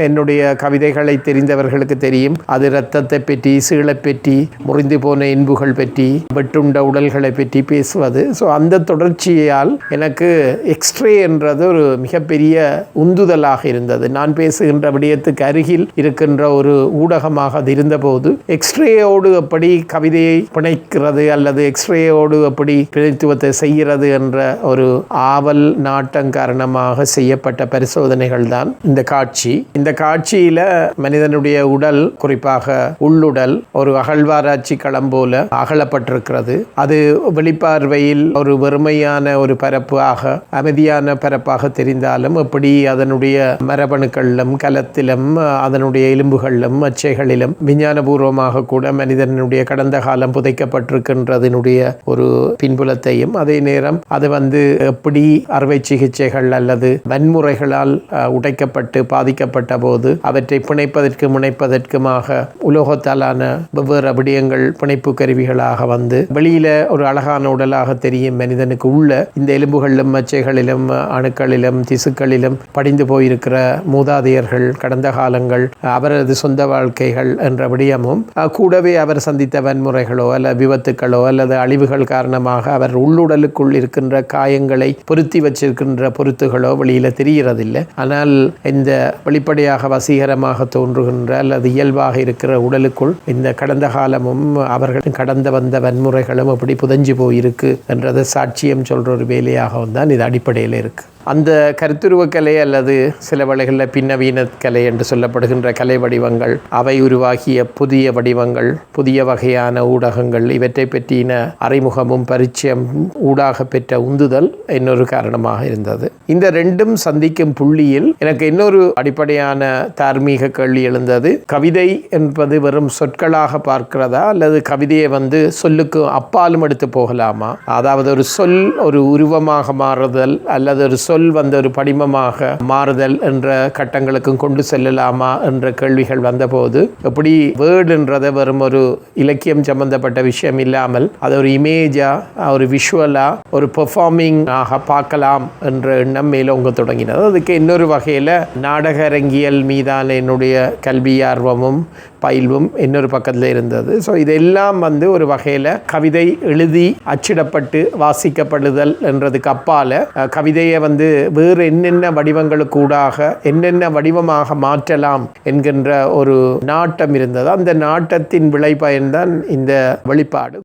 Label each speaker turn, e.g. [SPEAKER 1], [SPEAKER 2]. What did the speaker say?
[SPEAKER 1] என்னுடைய கவிதைகளை தெரிந்தவர்களுக்கு தெரியும். அது இரத்தத்தை பற்றி, சீளை பற்றி, முறிந்து போன இன்புகள் பற்றி, வெட்டுண்ட உடல்களை பற்றி பேசுவது. ஸோ அந்த தொடர்ச்சியால் எனக்கு எக்ஸ்ட்ரே என்றது ஒரு மிகப்பெரிய உந்துதலாக இருந்தது. நான் பேசுகின்ற விடயத்துக்கு அருகில் இருக்கின்ற ஒரு ஊடகமாக அது இருந்தபோது எக்ஸ்ட்ரேயோடு எப்படி கவிதையை பிணைக்கிறது அல்லது எக்ஸ்ட்ரேயோடு எப்படி பிணைத்துவத்தை செய்கிறது என்ற ஒரு ஆவல் நாட்டம் காரணமாக செய்யப்பட்ட பரிசோதனைகள் தான் இந்த காட்சி. இந்த காட்சியில மனிதனுடைய உடல், குறிப்பாக உள்ளுடல், ஒரு அகழ்வாராய்ச்சி களம் போல அகலப்பட்டிருக்கிறது. அது வெளிப்பார்வையில் ஒரு வெறுமையான ஒரு பரப்பாக, அமைதியான பரப்பாக தெரிந்தாலும் எப்படி அதனுடைய மரபணுக்களிலும் கலத்திலும் அதனுடைய எலும்புகளிலும் மச்சைகளிலும் விஞ்ஞானபூர்வமாக கூட மனிதனுடைய கடந்த காலம் புதைக்கப்பட்டிருக்கின்றதனுடைய ஒரு பின்புலத்தையும், அதே நேரம் அது எப்படி அறுவை சிகிச்சைகள் அல்லது வன்முறைகளால் உடைக்கப்பட்டு பாதிக்கப்பட்ட போது அவற்றை பிணைப்பதற்கு முனைப்பதற்குமாக உலோகத்தாலான வெவ்வேறு விடயங்கள் பிணைப்பு கருவிகளாக வெளியில ஒரு அழகான உடலாக தெரியும் மனிதனுக்கு உள்ள இந்த எலும்புகளிலும் மச்சைகளிலும் அணுக்களிலும் திசுக்களிலும் படிந்து போயிருக்கிற மூதாதையர்கள், கடந்த காலங்கள், அவரது சொந்த வாழ்க்கைகள் என்ற விடயமும் கூடவே அவர் சந்தித்த வன்முறைகளோ அல்லது விபத்துக்களோ அல்லது அழிவுகள் காரணமாக அவர் உள்ளுடலுக்குள் இருக்கின்ற காயங்களை பொருத்தி வச்சிருக்கின்ற பொருத்துகளோ வெளியில தெரிகிறதில்லை. ஆனால் இந்த வெளிப்படையாக வசீகரமாக தோன்றுகின்ற அல்லது இயல்பாக இருக்கிற உடலுக்குள் இந்த கடந்த காலமும் அவர்கள் கடந்த வந்த வன்முறைகளும் அப்படி புதஞ்சு போயிருக்கு என்றதை சாட்சியம் சொல்ற ஒரு வேலையாகவும் தான் இது அடிப்படையில் இருக்கு. அந்த கருத்துருவக்கலை அல்லது சில வேளைகளில் பின்னவீன கலை என்று சொல்லப்படுகின்ற கலை வடிவங்கள், அவை உருவாகிய புதிய வடிவங்கள், புதிய வகையான ஊடகங்கள், இவற்றை பற்றின அறிமுகமும் பரிச்சயம் ஊடாக பெற்ற உந்துதல் இன்னொரு காரணமாக இருந்தது. இந்த ரெண்டும் சந்திக்கும் புள்ளியில் எனக்கு இன்னொரு அடிப்படையான தார்மீக கேள்வி எழுந்தது. கவிதை என்பது வெறும் சொற்களாக பார்க்கிறதா அல்லது கவிதையை சொல்லுக்கு அப்பாலும் எடுத்து போகலாமா? அதாவது ஒரு சொல் ஒரு உருவமாக மாறுதல் அல்லது ஒரு சொல் ஒரு படிமமாக மாறுதல் என்ற கட்டங்களுக்கும் கொண்டு செல்லலாமா என்ற கேள்விகள் வந்தபோது, எப்படி வேர்டுன்றதை வெறும் ஒரு இலக்கியம் சம்பந்தப்பட்ட விஷயம் இல்லாமல் அது ஒரு இமேஜா, ஒரு விஷுவலா, ஒரு பெர்ஃபார்மிங் ஆக பார்க்கலாம் என்ற எண்ணம் மேலோங்க தொடங்கினது. அதுக்கு இன்னொரு வகையில் நாடக அரங்கியல் மீதான என்னுடைய கல்வி ஆர்வமும் பயில்வும் இன்னொரு பக்கத்தில் இருந்தது. ஸோ இதெல்லாம் ஒரு வகையில் கவிதை எழுதி அச்சிடப்பட்டு வாசிக்கப்படுதல் என்றதுக்கு அப்பால கவிதையை வேறு என்னென்ன வடிவங்களுக்கு ஊடாக என்னென்ன வடிவமாக மாற்றலாம் என்கின்ற ஒரு நாட்டம் இருந்தது. அந்த நாட்டத்தின் விளைபயன்தான் இந்த வெளிப்பாடு.